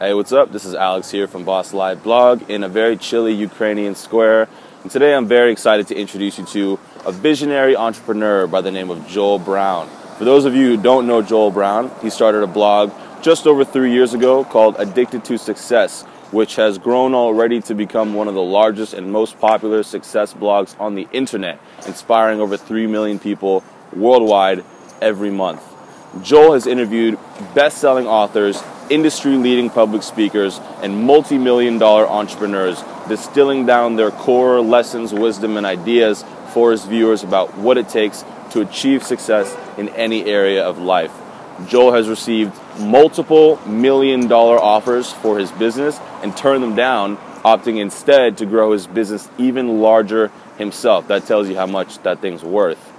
Hey, what's up? This is Alex here from Boss Live Blog in a very chilly Ukrainian square. And today I'm very excited to introduce you to a visionary entrepreneur by the name of Joel Brown. For those of you who don't know Joel Brown, he started a blog just over 3 years ago called Addicted2Success, which has grown already to become one of the largest and most popular success blogs on the internet, inspiring over 3 million people worldwide every month. Joel has interviewed best-selling authors, industry-leading public speakers, and multi-million-dollar entrepreneurs, distilling down their core lessons, wisdom, and ideas for his viewers about what it takes to achieve success in any area of life. Joel has received multiple million-dollar offers for his business and turned them down, opting instead to grow his business even larger himself. That tells you how much that thing's worth.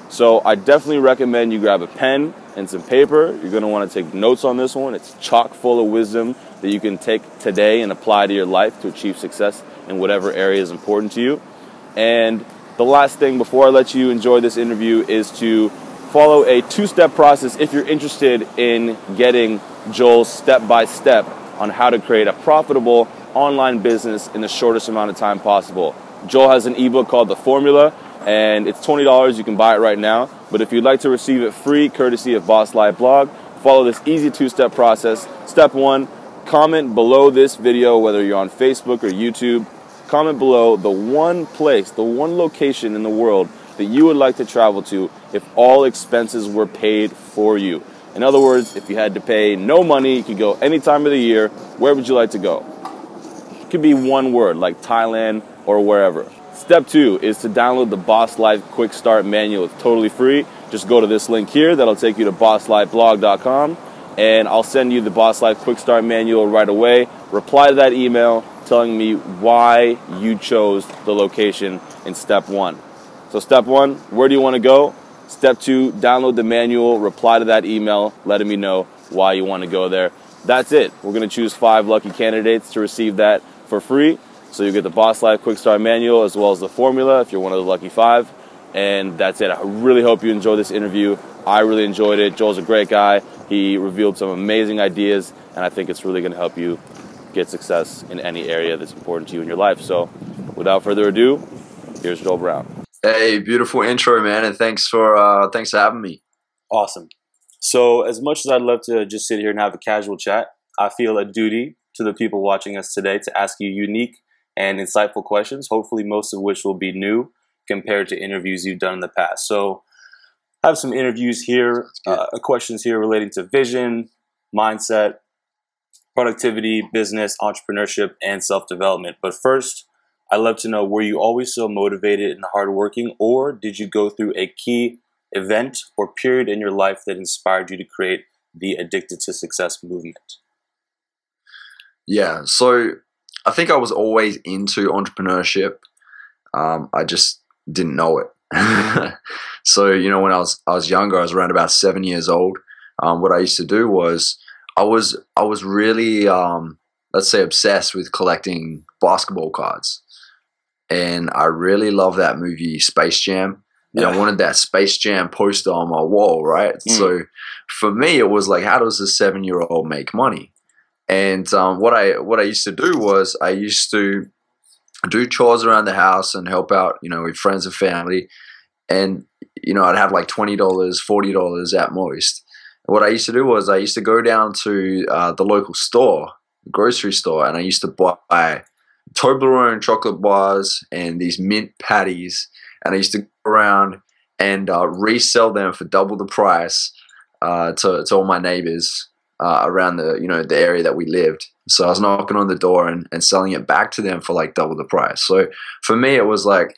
So I definitely recommend you grab a pen and some paper. You're going to want to take notes on this one. It's chock full of wisdom that you can take today and apply to your life to achieve success in whatever area is important to you. And the last thing before I let you enjoy this interview is to follow a two-step process if you're interested in getting Joel's step-by-step on how to create a profitable online business in the shortest amount of time possible. Joel has an ebook called The Formula, and it's $20. You can buy it right now. But if you'd like to receive it free, courtesy of Boss Live Blog, follow this easy two-step process. Step 1, comment below this video, whether you're on Facebook or YouTube. Comment below the one place, the one location in the world that you would like to travel to if all expenses were paid for you. In other words, if you had to pay no money, you could go any time of the year, where would you like to go? It could be one word, like Thailand or wherever. Step 2 is to download the Boss Life Quick Start Manual. It's totally free. Just go to this link here. That'll take you to bosslifeblog.com, and I'll send you the Boss Life Quick Start Manual right away. Reply to that email telling me why you chose the location in step 1. So step 1, where do you want to go? Step 2, download the manual. Reply to that email letting me know why you want to go there. That's it. We're going to choose 5 lucky candidates to receive that for free. So you get the Boss Life Quick Start Manual as well as the formula if you're one of the lucky 5. And that's it. I really hope you enjoy this interview. I really enjoyed it. Joel's a great guy. He revealed some amazing ideas, and I think it's really going to help you get success in any area that's important to you in your life. So without further ado, here's Joel Brown. Hey, beautiful intro, man, and thanks for having me. Awesome. So as much as I'd love to just sit here and have a casual chat, I feel a duty to the people watching us today to ask you unique and insightful questions, hopefully most of which will be new compared to interviews you've done in the past. So I have some interviews here, questions here relating to vision, mindset, productivity, business, entrepreneurship, and self-development. But first, I'd love to know, were you always so motivated and hardworking, or did you go through a key event or period in your life that inspired you to create the Addicted to Success movement? Yeah, so I think I was always into entrepreneurship. I just didn't know it. So, you know, when I was younger, I was around about 7 years old. What I used to do was I was really, let's say, obsessed with collecting basketball cards. And I really love that movie Space Jam. And I wanted that Space Jam poster on my wall, right? So for me, it was like, how does a 7-year-old make money? And what I used to do was I used to do chores around the house and help out, you know, with friends and family. And, you know, I'd have like $20, $40 at most. And what I used to do was I used to go down to the local store, the grocery store, and I used to buy Toblerone chocolate bars and these mint patties. And I used to go around and resell them for double the price to all my neighbors around the area that we lived. So I was knocking on the door and selling it back to them for like double the price. So for me, it was like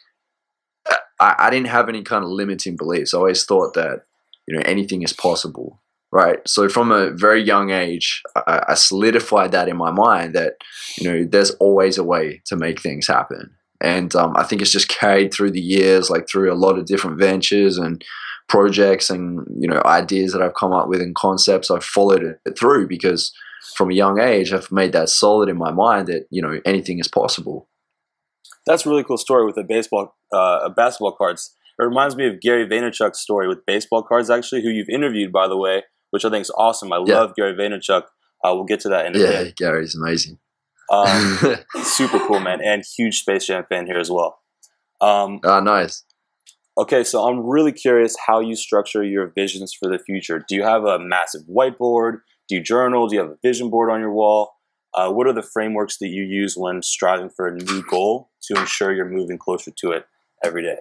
I didn't have any kind of limiting beliefs. I always thought that, you know, anything is possible, right? So from a very young age, I solidified that in my mind that, you know, there's always a way to make things happen. And I think it's just carried through the years, like through a lot of different ventures and projects and, you know, ideas that I've come up with and concepts. I've followed it through because from a young age, I've made that solid in my mind that, you know, anything is possible. That's a really cool story with the basketball cards. It reminds me of Gary Vaynerchuk's story with baseball cards, actually, who you've interviewed, by the way, which I think is awesome. I love Gary Vaynerchuk. We'll get to that in a Yeah, bit. Gary's amazing. Super cool, man, and huge Space Jam fan here as well. Nice. Okay, so I'm really curious how you structure your visions for the future. Do you have a massive whiteboard? Do you journal? Do you have a vision board on your wall? What are the frameworks that you use when striving for a new goal to ensure you're moving closer to it every day?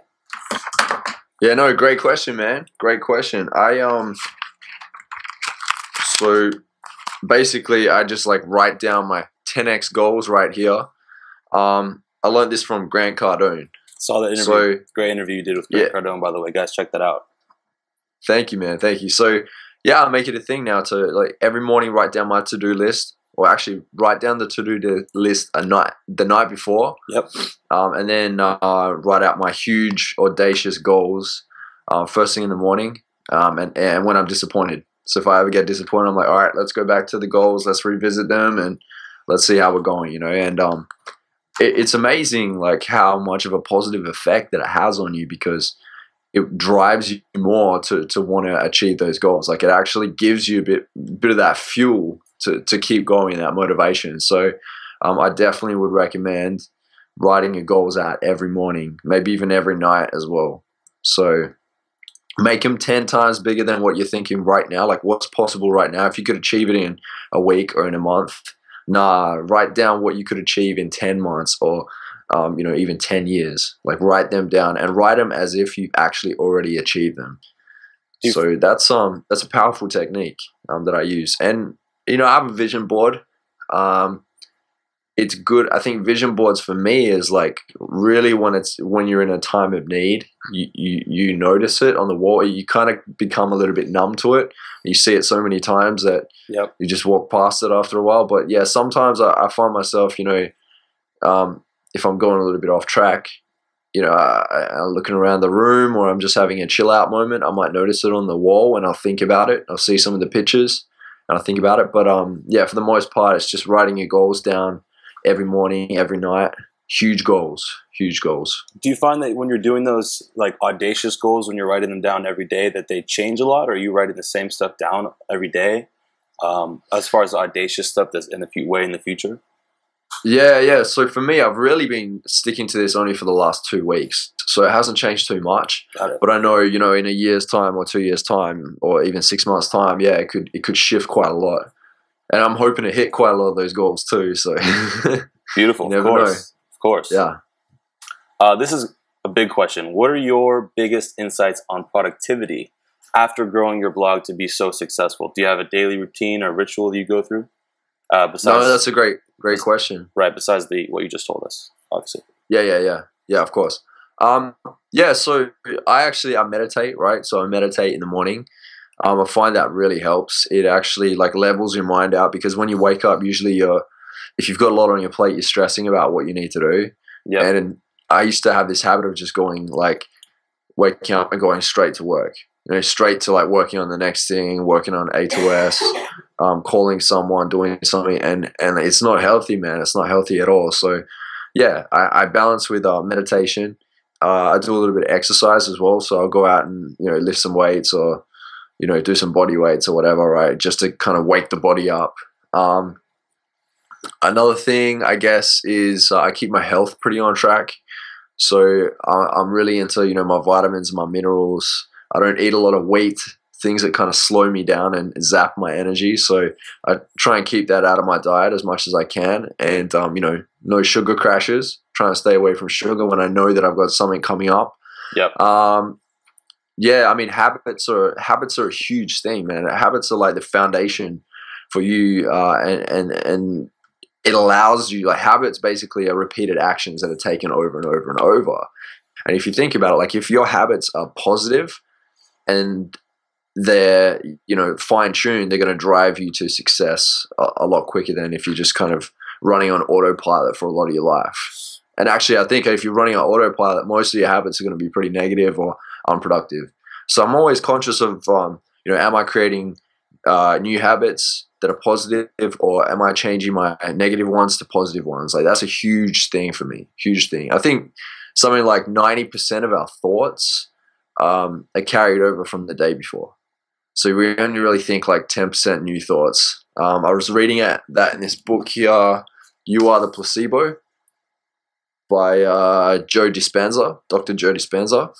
Yeah, no, great question, man. Great question. So basically I just like write down my 10x goals right here. I learned this from Grant Cardone. Saw the interview. So, great interview you did with Grant Cardone, by the way. Guys, check that out. Thank you, man. Thank you. So yeah, I make it a thing now to like every morning write down my to-do list, or actually write down the to-do list the night before. Yep. And then write out my huge, audacious goals first thing in the morning. And when I'm disappointed. So if I ever get disappointed, I'm like, all right, let's go back to the goals. Let's revisit them and let's see how we're going, you know. And it's amazing like how much of a positive effect that it has on you, because it drives you more to want to achieve those goals. Like it actually gives you a bit of that fuel to keep going, that motivation. So I definitely would recommend writing your goals out every morning, maybe even every night as well. So make them 10 times bigger than what you're thinking right now. Like what's possible right now. If you could achieve it in a week or in a month, write down what you could achieve in 10 months or you know, even 10 years. Like write them down and write them as if you've actually already achieved them. So that's a powerful technique that I use. And you know, I have a vision board. It's good. I think vision boards for me is like really when you're in a time of need, you notice it on the wall. You kind of become a little bit numb to it. You see it so many times that you just walk past it after a while. But yeah, sometimes I find myself, you know, if I'm going a little bit off track, you know, I'm looking around the room or I'm just having a chill out moment, I might notice it on the wall and I'll think about it. I'll see some of the pictures and I'll think about it. But yeah, for the most part, it's just writing your goals down every morning, every night. Huge goals, huge goals. Do you find that when you're doing those like audacious goals, when you're writing them down every day, that they change a lot? Or are you writing the same stuff down every day as far as the audacious stuff that's in the future? Yeah. So for me, I've really been sticking to this only for the last 2 weeks. So it hasn't changed too much. But I know, you know, in a year's time or 2 years' time or even 6 months' time, yeah, it could shift quite a lot. And I'm hoping to hit quite a lot of those goals too. So beautiful. You never know. Of course. Yeah. This is a big question. What are your biggest insights on productivity after growing your blog to be so successful? Do you have a daily routine or ritual that you go through? No, that's a great question. Right, besides what you just told us, obviously. Yeah, of course. Yeah, so I meditate, right? So I meditate in the morning. I find that really helps. It actually like levels your mind out, because when you wake up, usually if you've got a lot on your plate, you're stressing about what you need to do. Yeah. And I used to have this habit of just waking up and going straight to work. You know, straight to like working on the next thing, working on A2S, calling someone, doing something, and it's not healthy, man. It's not healthy at all. So yeah, I balance with meditation. I do a little bit of exercise as well. So I'll go out and, you know, lift some weights or, you know, do some body weights or whatever, right? Just to kind of wake the body up. Another thing, I guess, is I keep my health pretty on track. So I'm really into, you know, my vitamins, my minerals. I don't eat a lot of wheat, things that kind of slow me down and zap my energy. So I try and keep that out of my diet as much as I can. And, you know, no sugar crashes, trying to stay away from sugar when I know that I've got something coming up. Yep. Yeah, I mean, habits are a huge thing, man. Habits are like the foundation for you, and it allows you, like, habits basically are repeated actions that are taken over and over and over. And if you think about it, like, if your habits are positive and they're, you know, fine-tuned, they're going to drive you to success a lot quicker than if you're just kind of running on autopilot for a lot of your life. And actually, I think if you're running on autopilot, most of your habits are going to be pretty negative or unproductive. So I'm always conscious of, you know, am I creating new habits that are positive, or am I changing my negative ones to positive ones? Like, that's a huge thing for me, huge thing. I think something like 90% of our thoughts are carried over from the day before. So we only really think like 10% new thoughts I was reading that in this book here, You Are the Placebo, by Dr. Joe Dispenza.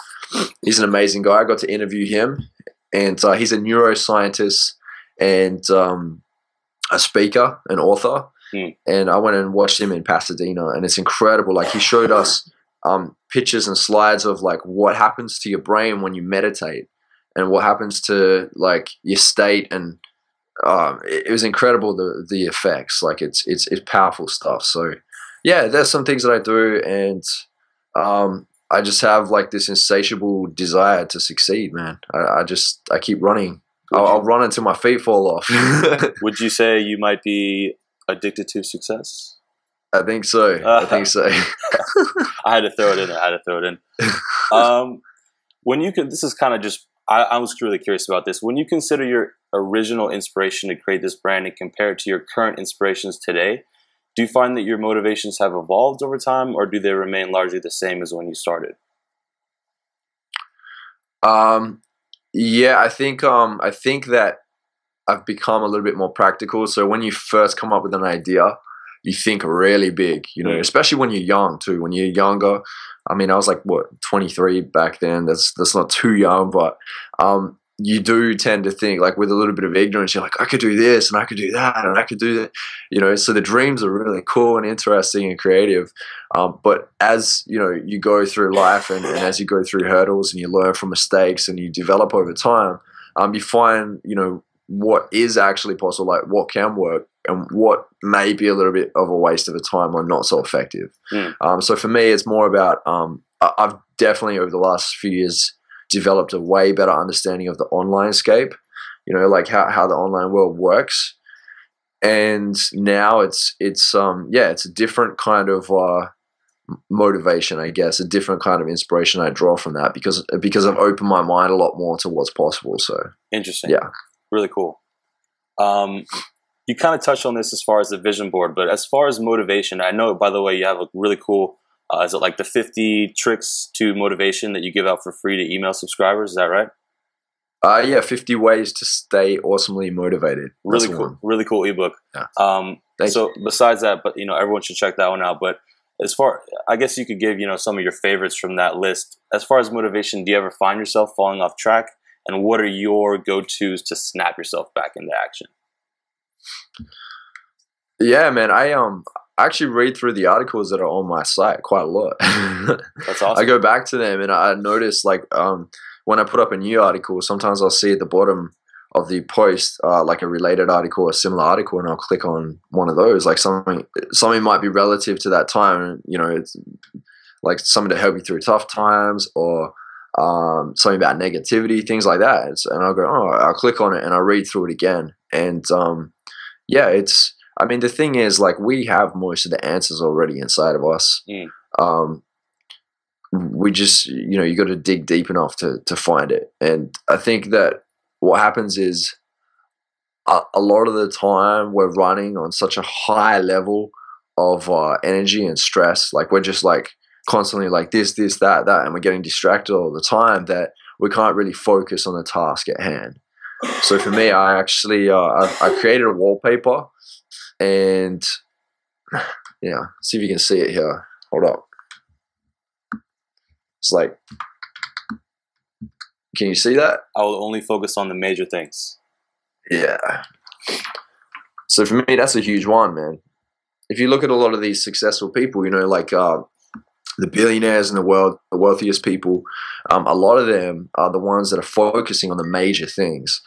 He's an amazing guy. I got to interview him, and he's a neuroscientist and a speaker, an author. And I went and watched him in Pasadena, and it's incredible. Like, he showed us pictures and slides of like what happens to your brain when you meditate, and what happens to like your state, and it was incredible, the effects. Like, it's powerful stuff. So yeah, there's some things that I do, and I just have like this insatiable desire to succeed, man. I keep running. I'll run until my feet fall off. Would you say you might be addicted to success? I think so. I think so. I had to throw it in. When you this is kind of just, I was really curious about this. When you consider your original inspiration to create this brand and compare it to your current inspirations today, do you find that your motivations have evolved over time, or do they remain largely the same as when you started? Yeah, I think that I've become a little bit more practical. So when you first come up with an idea, you think really big, you know, especially when you're young too. When you're younger, I mean, I was like, what, 23 back then. That's not too young, but you do tend to think, like, with a little bit of ignorance, you're like, I could do this and I could do that and I could do that, you know. So the dreams are really cool and interesting and creative. But as you know, you go through life, and as you go through hurdles and you learn from mistakes and you develop over time, you find, you know, what is actually possible, like what can work and what may be a little bit of a waste of a time or not so effective. So for me, it's more about, I've definitely over the last few years developed a way better understanding of the online scape, you know, like how the online world works. And now it's a different kind of motivation, I guess, a different kind of inspiration I draw from that, because I've opened my mind a lot more to what's possible. So interesting. Yeah. Really cool. You kind of touched on this as far as the vision board, but as far as motivation, I know, by the way, you have a really cool, is it like the 50 tricks to motivation that you give out for free to email subscribers? Is that right? Yeah, 50 ways to stay awesomely motivated. Really cool. Really cool ebook. Yeah. So besides that, but you know, everyone should check that one out. But as far, I guess you could give, you know, some of your favorites from that list. As far as motivation, do you ever find yourself falling off track? And what are your go-tos to snap yourself back into action? Yeah, man, I actually read through the articles that are on my site quite a lot. That's awesome. I go back to them, and I notice, like, when I put up a new article, sometimes I'll see at the bottom of the post like a related article or a similar article, and I'll click on one of those. Like something might be relative to that time, you know, it's like something to help you through tough times, or something about negativity, things like that. And I'll go, I'll click on it and I'll read through it again. And yeah, I mean, the thing is, like, we have most of the answers already inside of us. We just, you know, you got to dig deep enough to find it. And I think that what happens is a lot of the time we're running on such a high level of energy and stress. Like, we're just like constantly like this, that, and we're getting distracted all the time, that we can't really focus on the task at hand. So for me, I actually, I created a wallpaper, and yeah, see if you can see it here. Hold up. It's like, can you see that? I will only focus on the major things. Yeah. So for me, that's a huge one, man. If you look at a lot of these successful people, you know, like the billionaires in the world, the wealthiest people, a lot of them are the ones that are focusing on the major things.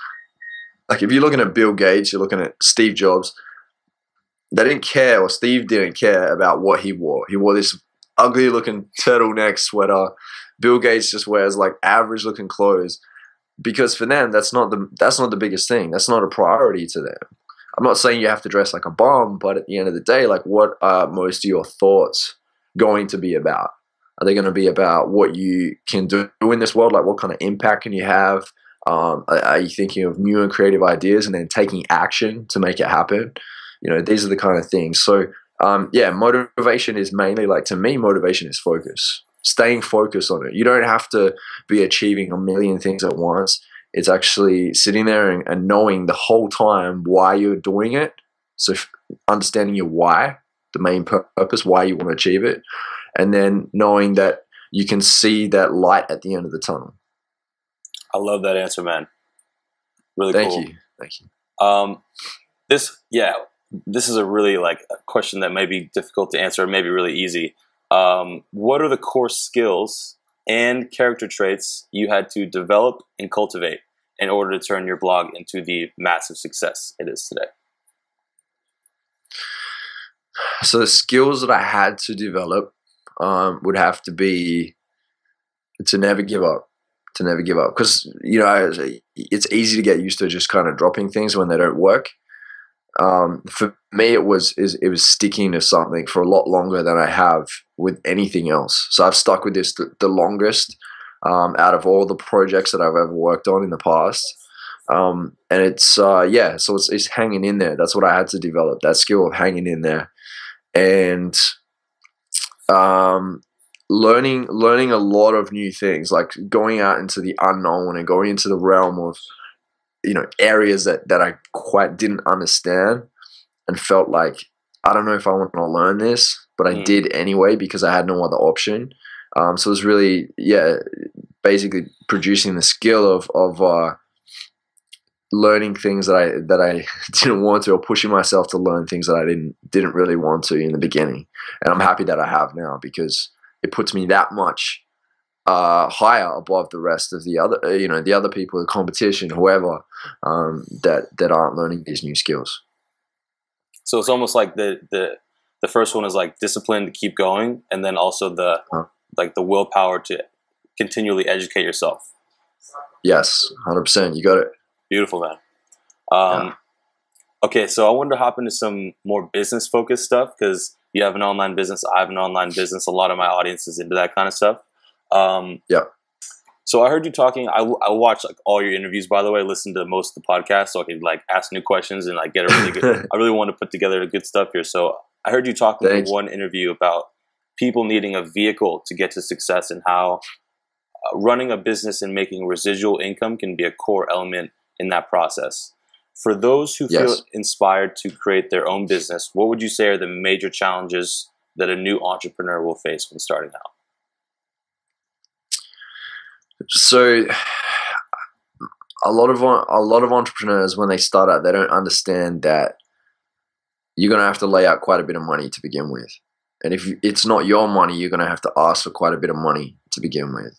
Like, if you're looking at Bill Gates, you're looking at Steve Jobs, they didn't care, or Steve didn't care about what he wore. He wore this ugly looking turtleneck sweater. Bill Gates just wears like average looking clothes, because for them, that's not the biggest thing. That's not a priority to them. I'm not saying you have to dress like a bum, but at the end of the day, like, what are most of your thoughts going to be about? Are they going to be about what you can do in this world? Like, what kind of impact can you have? Are you thinking of new and creative ideas and then taking action to make it happen? You know, these are the kind of things. So yeah, motivation is mainly, like, to me, motivation is focus. Staying focused on it. You don't have to be achieving a million things at once. It's actually sitting there and knowing the whole time why you're doing it. So understanding your why, the main purpose, why you want to achieve it, and then knowing that you can see that light at the end of the tunnel. I love that answer, man. Really Thank cool. you. This is a really a question that may be difficult to answer, or maybe really easy. What are the core skills and character traits you had to develop and cultivate in order to turn your blog into the massive success it is today? So the skills that I had to develop would have to be to never give up. Because, it's easy to get used to just kind of dropping things when they don't work. For me, it was sticking to something for a lot longer than I have with anything else. So I've stuck with this the longest out of all the projects that I've ever worked on in the past. And it's so it's hanging in there. That's what I had to develop, that skill of hanging in there, and learning a lot of new things, like going out into the unknown and going into the realm of areas that I quite didn't understand and felt like, I don't know if I want to learn this, but I did anyway because I had no other option. So it was really, basically producing the skill of learning things that I didn't want to, or pushing myself to learn things that I didn't really want to in the beginning. And I'm happy that I have now, because it puts me that much higher above the rest of the other, the other people, the competition, whoever, that aren't learning these new skills. So it's almost like the first one is like discipline to keep going, and then also the willpower to continually educate yourself. Yes, 100%. You got it. Beautiful, man. Okay, so I wanted to hop into some more business focused stuff, because you have an online business, I have an online business. A lot of my audience is into that kind of stuff. So I heard you talking. I watched all your interviews, by the way. I listened to most of the podcasts, so I could ask new questions and get a really good. I really want to put together the good stuff here. So I heard you talking in one interview about people needing a vehicle to get to success, and how running a business and making residual income can be a core element in that process. For those who feel inspired to create their own business, what would you say are the major challenges that a new entrepreneur will face when starting out? So a lot of entrepreneurs, when they start out, they don't understand that you're going to have to lay out quite a bit of money to begin with. And if it's not your money, you're going to have to ask for quite a bit of money to begin with.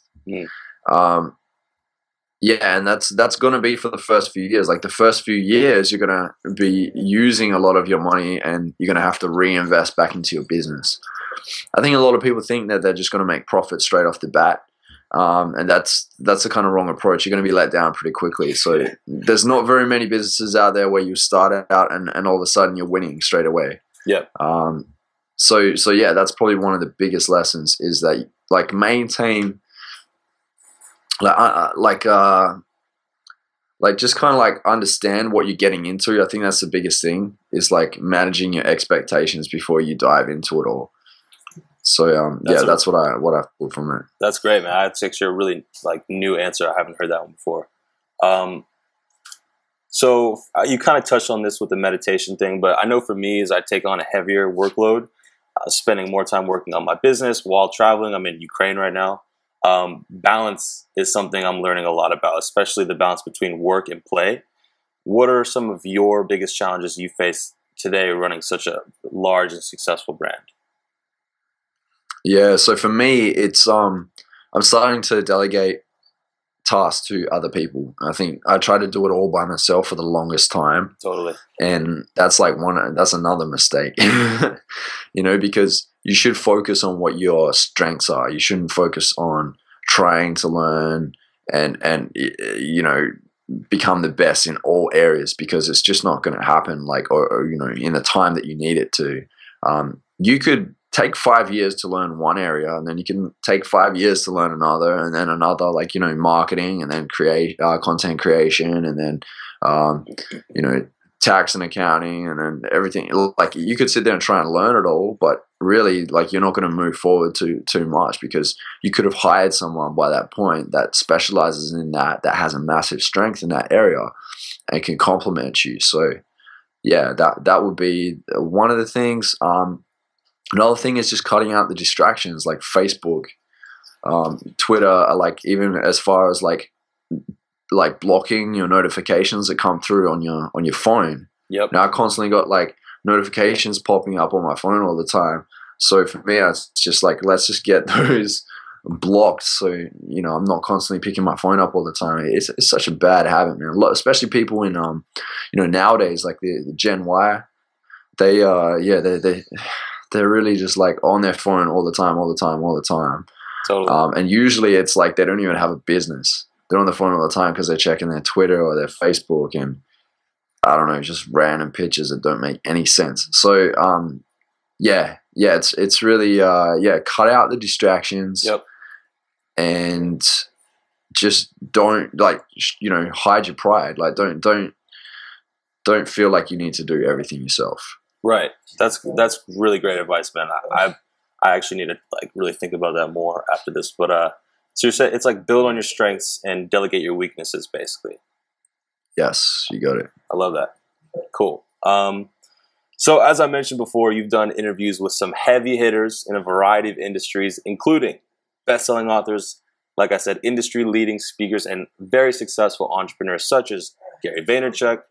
And that's going to be for the first few years. Like the first few years, you're going to be using a lot of your money, and you're going to have to reinvest back into your business. I think a lot of people think that they're just going to make profit straight off the bat. And that's the kind of wrong approach. You're going to be let down pretty quickly. So there's not very many businesses out there where you start out and all of a sudden you're winning straight away. Yeah. So yeah, that's probably one of the biggest lessons, is that maintain just kind of understand what you're getting into. I think that's the biggest thing, is managing your expectations before you dive into it all. So that's what I pulled from it. That's great, man. That's actually a really new answer. I haven't heard that one before. So you kind of touched on this with the meditation thing, but I know for me, as I take on a heavier workload, spending more time working on my business while traveling. I'm in Ukraine right now. Balance is something I'm learning a lot about, especially the balance between work and play. What are some of your biggest challenges you face today running such a large and successful brand? Yeah, so for me, it's I'm starting to delegate tasks to other people. I think I tried to do it all by myself for the longest time. Totally. And that's another mistake. Because you should focus on what your strengths are. You shouldn't focus on trying to learn and become the best in all areas, because it's just not going to happen or in the time that you need it to. You could take 5 years to learn one area, and then you can take 5 years to learn another, and then another, marketing, and then content creation, and then tax and accounting and then everything. Like you could sit there and try and learn it all, but really like you're not going to move forward too much because you could have hired someone by that point that specializes in that has a massive strength in that area and can complement you. So yeah, that would be one of the things. Another thing is just cutting out the distractions like Facebook, Twitter, like even as far as like blocking your notifications that come through on your phone. Yep. Now I constantly got like notifications popping up on my phone all the time. So for me, it's just like, let's just get those blocked. So, you know, I'm not constantly picking my phone up all the time. It's such a bad habit, man. Especially people in, you know, nowadays, like the Gen Y, they're really just like on their phone all the time. Totally. And usually it's like they don't even have a business. They're on the phone all the time because they're checking their Twitter or their Facebook and I don't know, just random pictures that don't make any sense. So, it's really, cut out the distractions. Yep. And just don't like, you know, hide your pride. Like don't feel like you need to do everything yourself. Right. That's really great advice, man. I actually need to like really think about that more after this. But so you're saying it's like build on your strengths and delegate your weaknesses, basically. Yes, you got it. I love that. Cool. So as I mentioned before, you've done interviews with some heavy hitters in a variety of industries, including best-selling authors, like I said, industry-leading speakers, and very successful entrepreneurs such as Gary Vaynerchuk,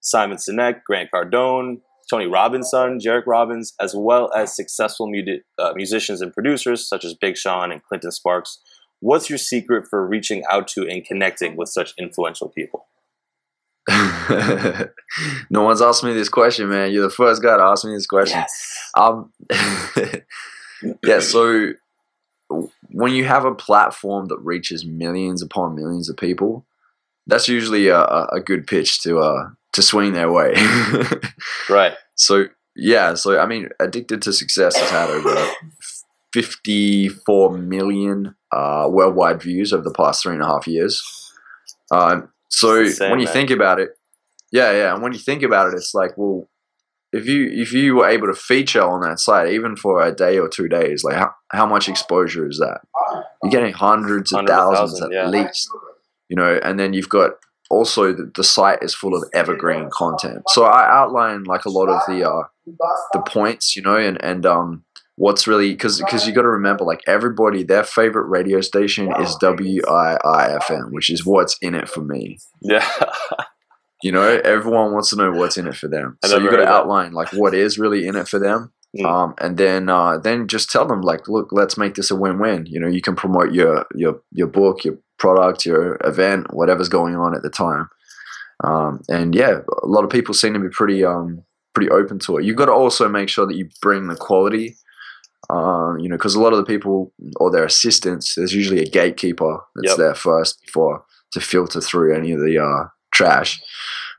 Simon Sinek, Grant Cardone, Tony Robbins' son, Jarek Robbins, as well as successful musicians and producers such as Big Sean and Clinton Sparks. What's your secret for reaching out to and connecting with such influential people? No one's asked me this question, man. You're the first guy to ask me this question. Yes. Yeah, so when you have a platform that reaches millions upon millions of people, that's usually a good pitch to swing their way. Right. So I mean, Addicted2Success has had over 54 million worldwide views over the past 3.5 years. So insane, when you man. think about it, and when you think about it, it's like, well, if you were able to feature on that site even for a day or 2 days, like how much exposure is that? You're getting hundreds of thousands at least, you know. And then you've got also the site is full of evergreen content. So I outline like a lot of the points, you know, and what's really because you got to remember, like everybody, their favorite radio station is WIIFM, which is what's in it for me. Yeah. You know, everyone wants to know what's in it for them. So you got to outline like what is really in it for them. And then just tell them like, look, let's make this a win-win. You know, you can promote your book, your product, your event, whatever's going on at the time. And yeah, a lot of people seem to be pretty open to it. You've got to also make sure that you bring the quality. You know, because a lot of the people or their assistants, there's usually a gatekeeper that's there first to filter through any of the trash.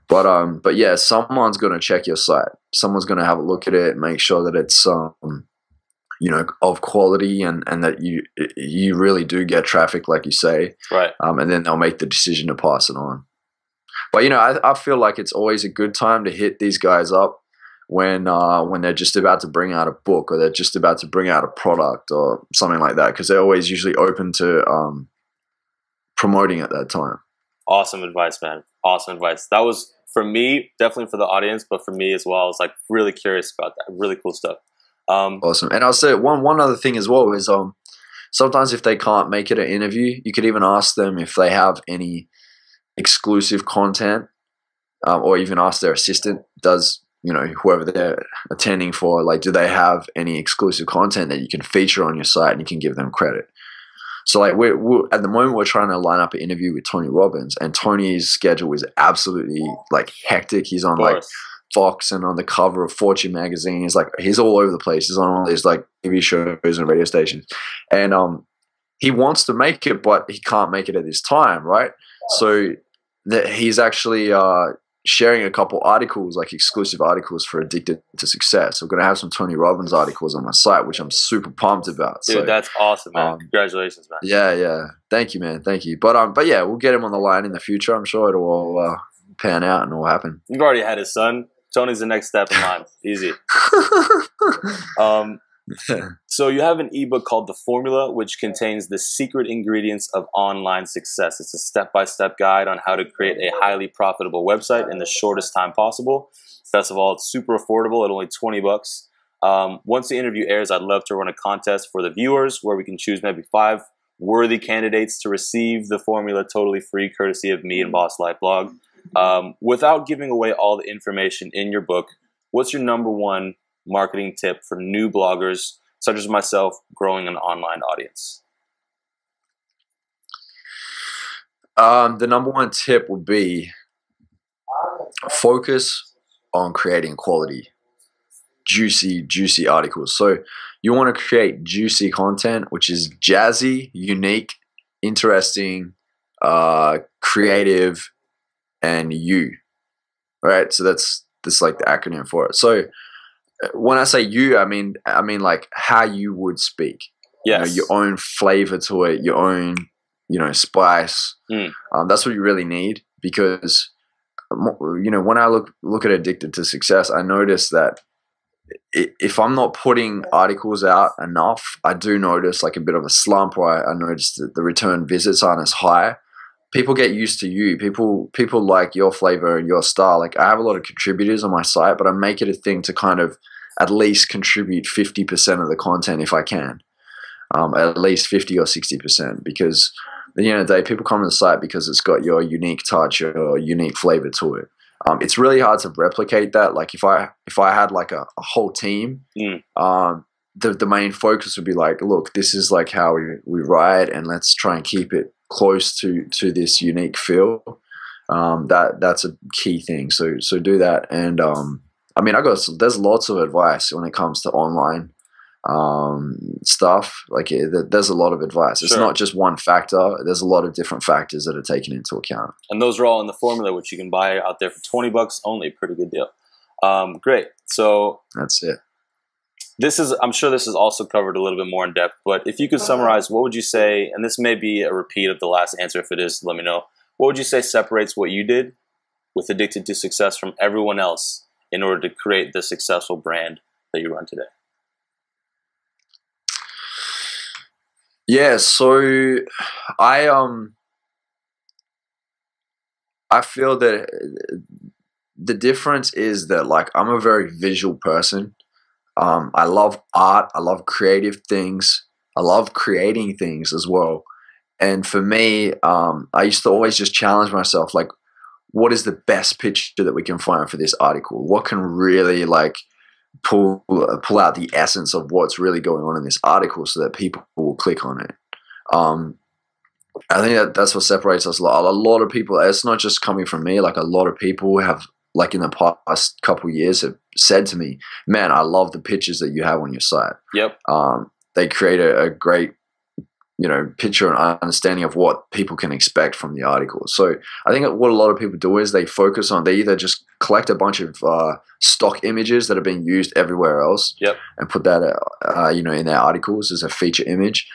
But yeah, someone's going to check your site. Someone's going to have a look at it, make sure that it's you know, of quality and that you really do get traffic, like you say. Right. And then they'll make the decision to pass it on. But you know, I feel like it's always a good time to hit these guys up when they're just about to bring out a book or they're just about to bring out a product or something like that, because they're always usually open to promoting at that time. Awesome advice, man. Awesome advice. That was for me, definitely for the audience, but for me as well. I was like really curious about that. Really cool stuff. Awesome. And I'll say one other thing as well is sometimes if they can't make it an interview, you could even ask them if they have any exclusive content, or even ask their assistant, does, you know, whoever they're attending for, like, do they have any exclusive content that you can feature on your site and you can give them credit? So like we're at the moment we're trying to line up an interview with Tony Robbins, and Tony's schedule is absolutely like hectic. He's on like Fox and on the cover of Fortune magazine. He's all over the place. He's on all these like TV shows and radio stations, and he wants to make it, but he can't make it at this time, right? So that he's actually sharing a couple articles, like exclusive articles for Addicted2Success. I'm going to have some Tony Robbins articles on my site, which I'm super pumped about. Dude, that's awesome, man. Congratulations, man. Yeah. Thank you, man. Thank you. But yeah, we'll get him on the line in the future. I'm sure it'll all pan out and it will happen. You've already had his son. Tony's the next step in line. Easy. So you have an ebook called The Formula, which contains the secret ingredients of online success. It's a step-by-step guide on how to create a highly profitable website in the shortest time possible. Best of all, it's super affordable at only $20. Once the interview airs, I'd love to run a contest for the viewers where we can choose maybe 5 worthy candidates to receive the formula totally free, courtesy of me and Boss Life Blog. Without giving away all the information in your book, what's your #1 marketing tip for new bloggers, such as myself, growing an online audience? The #1 tip would be focus on creating quality, juicy articles. So you want to create juicy content, which is jazzy, unique, interesting, creative, and you, right? So that's like the acronym for it. So when I say you, I mean like how you would speak. Yes. Your own flavor to it, your own, spice. That's what you really need, because when I look at Addicted to Success, I notice that if I'm not putting articles out enough, I do notice like a bit of a slump, or I notice that the return visits aren't as high. People get used to you. People like your flavor and your style. Like, I have a lot of contributors on my site, but I make it a thing to kind of at least contribute 50% of the content if I can, at least 50 or 60%, because at the end of the day, people come to the site because it's got your unique touch or unique flavor to it. It's really hard to replicate that. Like if I had like a whole team, the main focus would be like, look, this is like how we write, and let's try and keep it close to this unique feel. That's a key thing. So do that. And there's lots of advice when it comes to online stuff. Like there's a lot of advice. It's not just one factor. There's a lot of different factors that are taken into account. And those are all in the formula, which you can buy out there for $20 only. Pretty good deal. Great. So that's it. I'm sure this is also covered a little bit more in depth, but if you could summarize, what would you say, and this may be a repeat of the last answer, if it is, let me know. What would you say separates what you did with Addicted to Success from everyone else in order to create the successful brand that you run today? Yeah, so I feel that the difference is that, like, I'm a very visual person. I love art. I love creative things. I love creating things as well. And for me, I used to always just challenge myself, like, what is the best picture that we can find for this article? What can really, like, pull out the essence of what's really going on in this article so that people will click on it? I think that's what separates us a lot. A lot of people, it's not just coming from me, like a lot of people have, like in the past couple of years, have said to me, man, I love the pictures that you have on your site. Yep. They create a great, picture and understanding of what people can expect from the article. So I think what a lot of people do is they either just collect a bunch of stock images that have been used everywhere else, and put that, in their articles as a feature image.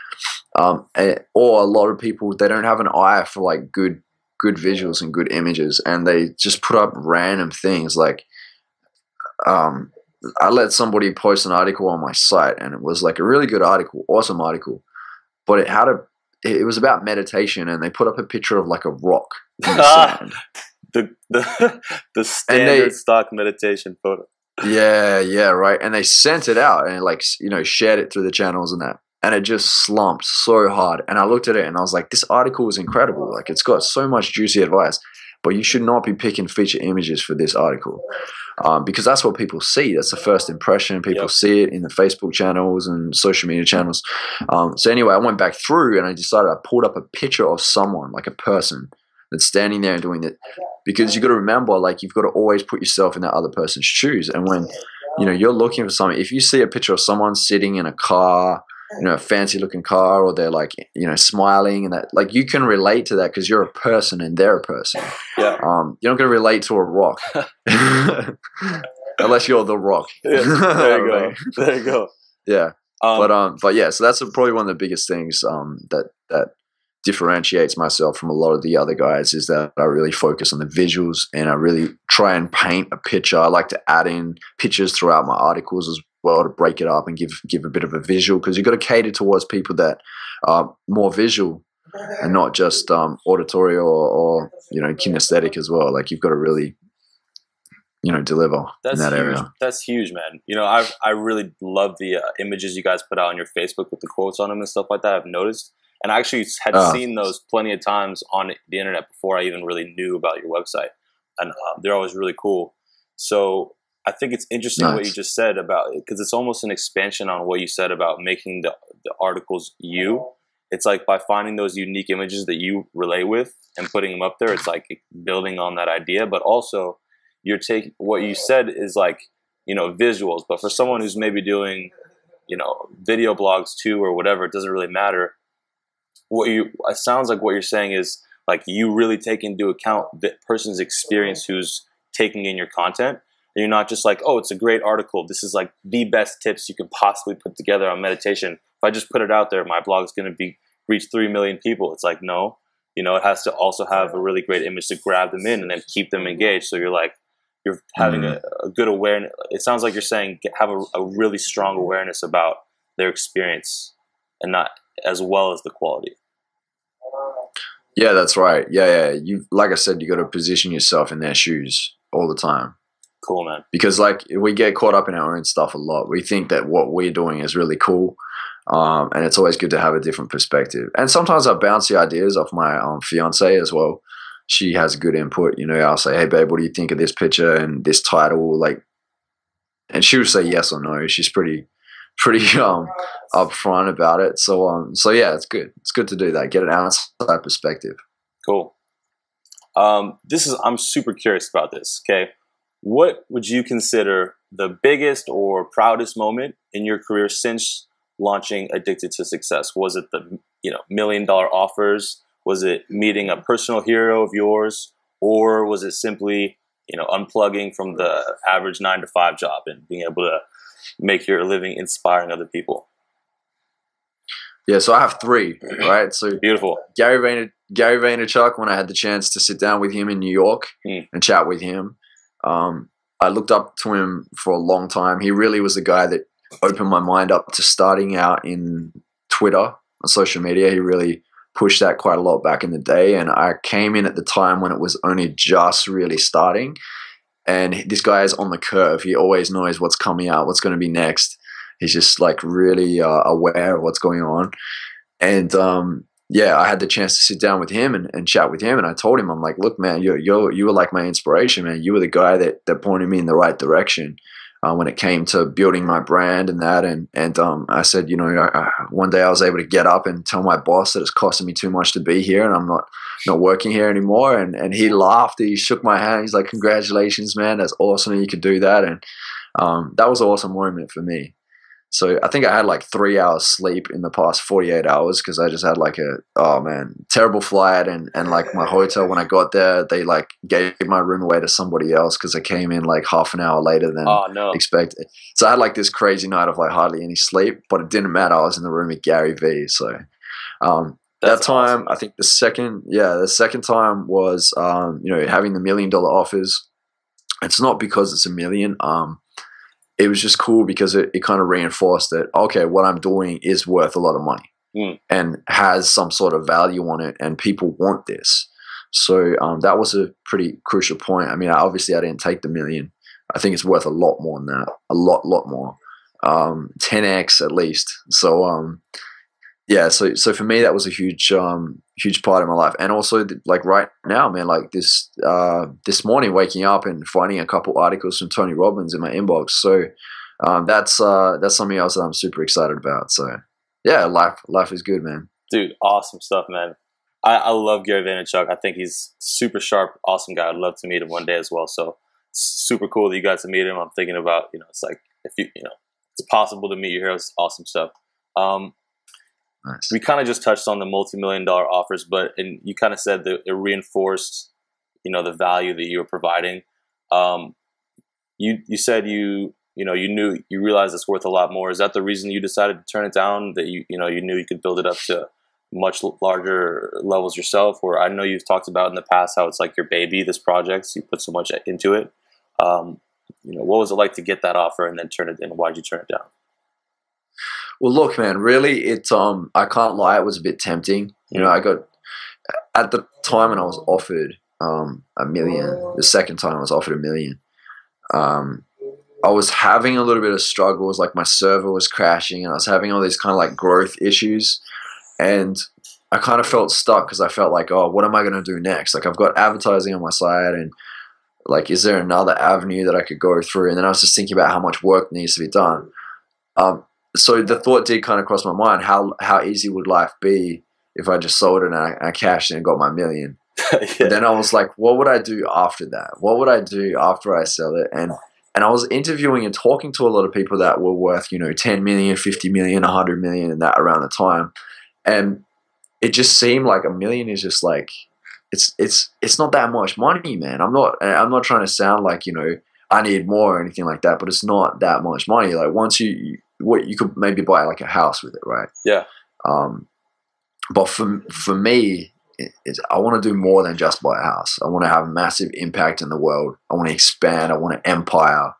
Or a lot of people, they don't have an eye for like good visuals and good images, and they just put up random things. Like, I let somebody post an article on my site, and it was like a really good article, awesome article, but it was about meditation, and they put up a picture of like a rock in the sand. the standard stock meditation photo. Yeah, right. And they sent it out and like, shared it through the channels and that. And it just slumped so hard. And I looked at it and I was like, this article is incredible. Like, it's got so much juicy advice, but you should not be picking feature images for this article, because that's what people see. That's the first impression. People see it in the Facebook channels and social media channels. So anyway, I went back through and I pulled up a picture of someone, like a person that's standing there and doing it, because you got to remember, like, you've got to always put yourself in that other person's shoes. And when, you're looking for something, if you see a picture of someone sitting in a car, a fancy looking car, or they're like, smiling, and that, like, you can relate to that because you're a person and they're a person. Yeah. You're not going to relate to a rock unless you're the rock. Yeah, there you go. There you go. Yeah. But yeah, so that's probably one of the biggest things that differentiates myself from a lot of the other guys is that I really focus on the visuals and I really try and paint a picture. I like to add in pictures throughout my articles as well to break it up and give a bit of a visual, because you've got to cater towards people that are more visual and not just auditory or kinesthetic as well. Like, you've got to really deliver in that huge. area. That's huge, man. I really love the images you guys put out on your Facebook with the quotes on them and stuff like that. I've noticed. And I actually had seen those plenty of times on the internet before I even really knew about your website. And they're always really cool. So I think it's interesting what you just said about it, because it's almost an expansion on what you said about making the articles you. It's like by finding those unique images that you relate with and putting them up there, it's like building on that idea. But also, you're taking what you said is like, visuals. But for someone who's maybe doing, video blogs too or whatever, it doesn't really matter. It sounds like what you're saying is like you really take into account the person's experience who's taking in your content. And you're not just like, oh, it's a great article. This is like the best tips you can possibly put together on meditation. If I just put it out there, my blog is going to reach 3 million people. It's like, no, it has to also have a really great image to grab them in and then keep them engaged. So you're having a good awareness. It sounds like you're saying have a really strong awareness about their experience and not as well as the quality. Yeah, that's right. Yeah. Like I said, you got to position yourself in their shoes all the time. Cool, man. Because like we get caught up in our own stuff a lot. We think that what we're doing is really cool, and it's always good to have a different perspective. And sometimes I bounce the ideas off my fiance as well. She has good input. I'll say, "Hey, babe, what do you think of this picture and this title?" Like, and she will say yes or no. She's pretty upfront about it. So yeah, it's good. It's good to do that. Get an outside perspective. Cool. I'm super curious about this. Okay. What would you consider the biggest or proudest moment in your career since launching Addicted to Success? Was it the $1 million offers? Was it meeting a personal hero of yours? Or was it simply, unplugging from the average 9-to-5 job and being able to make your living inspiring other people? Yeah, so I have 3, right? So beautiful. Gary Vaynerchuk, when I had the chance to sit down with him in New York and chat with him, I looked up to him for a long time. He really was the guy that opened my mind up to starting out in Twitter on social media. He really pushed that quite a lot back in the day, and I came in at the time when it was only just really starting. And this guy is on the curve. He always knows what's coming out, what's going to be next. He's just like really aware of what's going on. And I had the chance to sit down with him and chat with him. And I told him, I'm like, look, man, you were like my inspiration, man. You were the guy that pointed me in the right direction when it came to building my brand and that. And I said, one day I was able to get up and tell my boss that it's costing me too much to be here and I'm not working here anymore. And he laughed. He shook my hand. He's like, congratulations, man. That's awesome that you could do that. And that was an awesome moment for me. So I think I had like 3 hours sleep in the past 48 hours because I just had like terrible flight and like my hotel when I got there, they like gave my room away to somebody else because I came in like half an hour later than expected. So I had like this crazy night of like hardly any sleep, but it didn't matter. I was in the room with Gary V. So that time, awesome. I think the second time was, having the $1 million offers. It's not because it's $1 million. It was just cool because it kind of reinforced that, okay, what I'm doing is worth a lot of money and has some sort of value on it and people want this. So that was a pretty crucial point. I mean, obviously I didn't take the $1 million. I think it's worth a lot more than that, a lot more, 10x at least. So so for me, that was a huge part of my life. And also like right now, man, like this morning waking up and finding a couple articles from Tony Robbins in my inbox. So that's something else that I'm super excited about. So yeah, life is good, man. Dude, awesome stuff, man. I love Gary Vaynerchuk. I think he's super sharp, awesome guy. I'd love to meet him one day as well. So super cool that you got to meet him. I'm thinking about, it's like if it's possible to meet your heroes. Awesome stuff. Nice. We kind of just touched on the multi-million-dollar offers, and you kind of said that it reinforced, the value that you were providing. You said you realized it's worth a lot more. Is that the reason you decided to turn it down? That you knew you could build it up to much larger levels yourself? Or I know you've talked about in the past how it's like your baby, this project, so you put so much into it. What was it like to get that offer and then turn it in? Why'd you turn it down? Well, look, man, really, I can't lie, it was a bit tempting. I got, at the time when I was offered $1 million, the second time I was offered $1 million, I was having a little bit of struggles, like my server was crashing and I was having all these kind of like growth issues, and I kind of felt stuck because I felt like, oh, what am I going to do next? Like, I've got advertising on my side, and like, is there another avenue that I could go through? And then I was just thinking about how much work needs to be done. So the thought did kind of cross my mind, how easy would life be if I just sold it and I cashed it and got my $1 million? Yeah. But then I was like, what would I do after that? What would I do after I sell it? And I was interviewing and talking to a lot of people that were worth, 10 million, 50 million, 100 million, and that around the time. And it just seemed like $1 million is just like, it's not that much money, man. I'm not trying to sound like, I need more or anything like that, but it's not that much money. Like, once you could maybe buy like a house with it, right? Yeah. But for me, I want to do more than just buy a house. I want to have a massive impact in the world. I want to expand. I want an empire.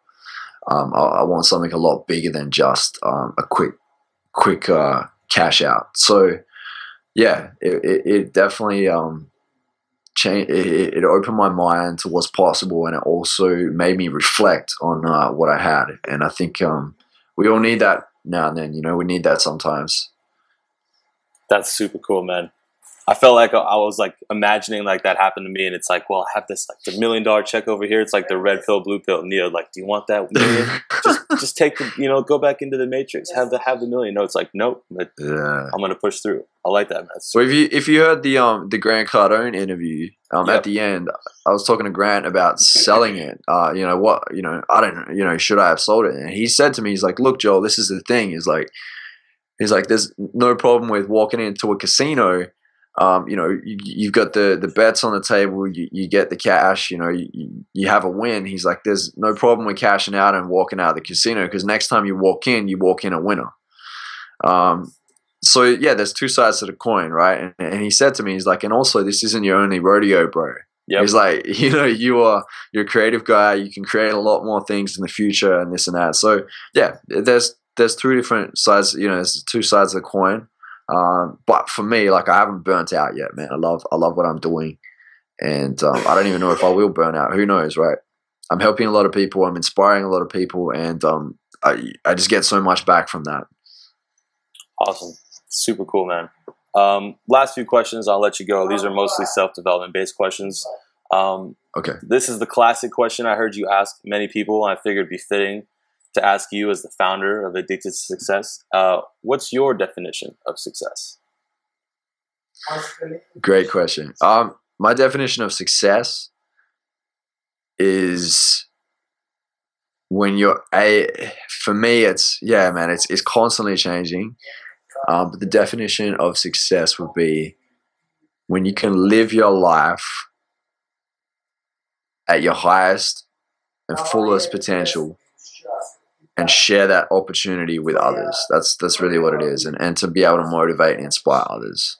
I want something a lot bigger than just a quick cash out. So yeah, it definitely changed. It opened my mind to what's possible, and it also made me reflect on what I had. And I think we all need that now and then. We need that sometimes. That's super cool, man. I felt like I was like imagining like that happened to me, and it's like, well, I have this like the $1 million check over here. It's like the red pill, blue pill. Neo, like, do you want that $1 million? just take the, go back into the matrix, have the $1 million. No, it's like, nope, but yeah, I'm gonna push through. I like that, man. So if you heard the Grant Cardone interview, yep, at the end, I was talking to Grant about selling it. I don't know, should I have sold it? And he said to me, he's like, look, Joel, this is the thing. He's like, there's no problem with walking into a casino. You've got the bets on the table, you get the cash, you have a win. He's like, there's no problem with cashing out and walking out of the casino, because next time you walk in a winner. So yeah, there's two sides to the coin, right? And he said to me, he's like, and also, this isn't your only rodeo, bro. Yep. He's like, you're a creative guy, you can create a lot more things in the future and this and that. So yeah, there's two different sides, there's two sides of the coin. But for me, like, I haven't burnt out yet, man. I love what I'm doing, and I don't even know if I will burn out. Who knows, right? I'm helping a lot of people. I'm inspiring a lot of people, and I just get so much back from that. Awesome, super cool, man. Last few questions, I'll let you go. These are mostly self-development based questions. Okay. This is the classic question I heard you ask many people, and I figured it'd be fitting to ask you as the founder of Addicted to Success. What's your definition of success? Great question. My definition of success is when for me, it's constantly changing. But the definition of success would be when you can live your life at your highest and fullest potential and share that opportunity with others. That's really what it is, and to be able to motivate and inspire others.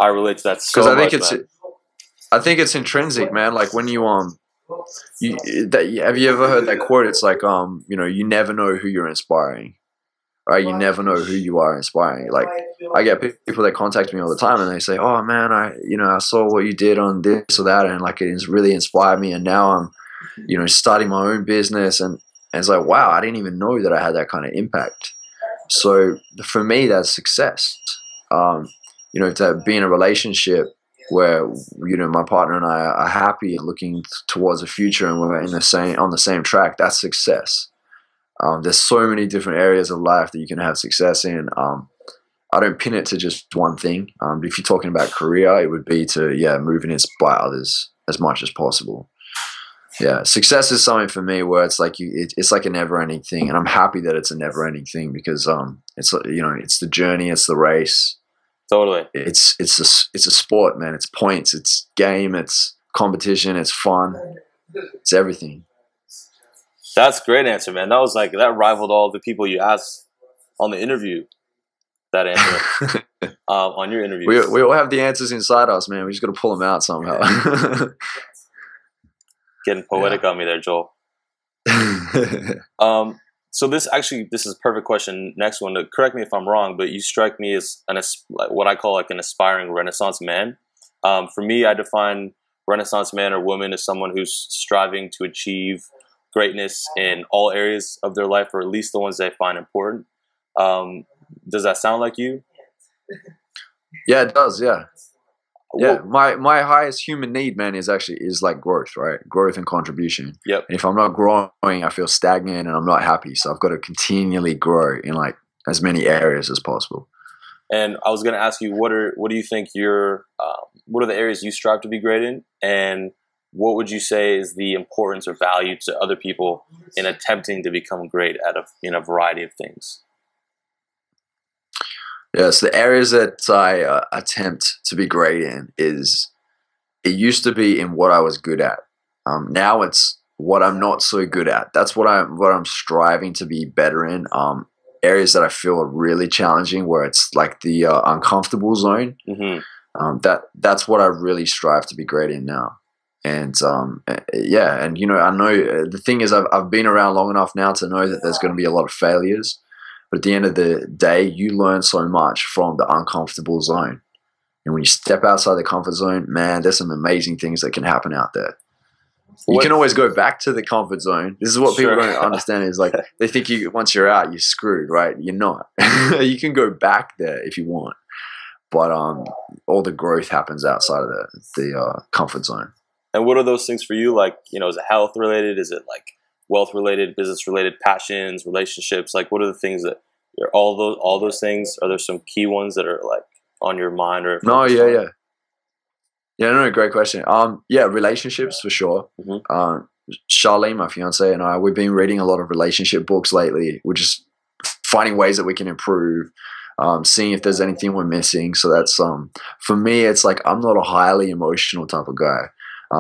I relate to that so much, I think it's intrinsic, man. Like, when have you ever heard that quote? It's like, you never know who you're inspiring, right? You never know who you are inspiring. Like, I get people that contact me all the time, and they say, "Oh man, I saw what you did on this or that, and like, it has really inspired me, and now I'm, starting my own business." And it's like, wow, I didn't even know that I had that kind of impact. So for me, that's success. To be in a relationship where, my partner and I are happy and looking towards the future, and we're on the same track, that's success. There's so many different areas of life that you can have success in. I don't pin it to just one thing. If you're talking about career, it would be to, move and inspire others as much as possible. Yeah, success is something for me where it's like it's like a never-ending thing, and I'm happy that it's a never-ending thing, because it's it's the journey, it's the race. Totally. It's a sport, man. It's points, it's game, it's competition, it's fun, it's everything. That's a great answer, man. That rivaled all the people you asked on the interview. that answer on your interviews. We all have the answers inside us, man. We just got to pull them out somehow. Getting poetic on me there, Joel. So this is a perfect question. Next one, correct me if I'm wrong, but you strike me as what I call like an aspiring Renaissance man. For me, I define Renaissance man or woman as someone who's striving to achieve greatness in all areas of their life, or at least the ones they find important. Does that sound like you? Yeah, it does. Yeah. Yeah, my highest human need, man, is like growth, right? Growth and contribution. Yep. And if I'm not growing, I feel stagnant and I'm not happy. So I've got to continually grow in like as many areas as possible. And I was going to ask you, what do you think what are the areas you strive to be great in, and what would you say is the importance or value to other people in attempting to become great at a variety of things? Yes, the areas that I attempt to be great in it used to be in what I was good at. Now it's what I'm not so good at. That's what I'm striving to be better in. Areas that I feel are really challenging, where it's like the uncomfortable zone. Mm-hmm. That's what I really strive to be great in now. And yeah, and I know the thing is I've been around long enough now to know that there's going to be a lot of failures. But at the end of the day, you learn so much from the uncomfortable zone. And when you step outside the comfort zone, man, there's some amazing things that can happen out there. You can always go back to the comfort zone. This is what people don't understand is like they think once you're out, you're screwed, right? You're not. You can go back there if you want. But all the growth happens outside of the comfort zone. And what are those things for you? Like, is it health related? Is it like wealth related, business related, passions, relationships? Like, what are the things that all those things? Are there some key ones that are like on your mind or? No, no, great question. Yeah, relationships for sure. Mm-hmm. Charlene, my fiance, and we've been reading a lot of relationship books lately. We're just finding ways that we can improve, seeing if there's anything we're missing. So that's for me, it's like I'm not a highly emotional type of guy.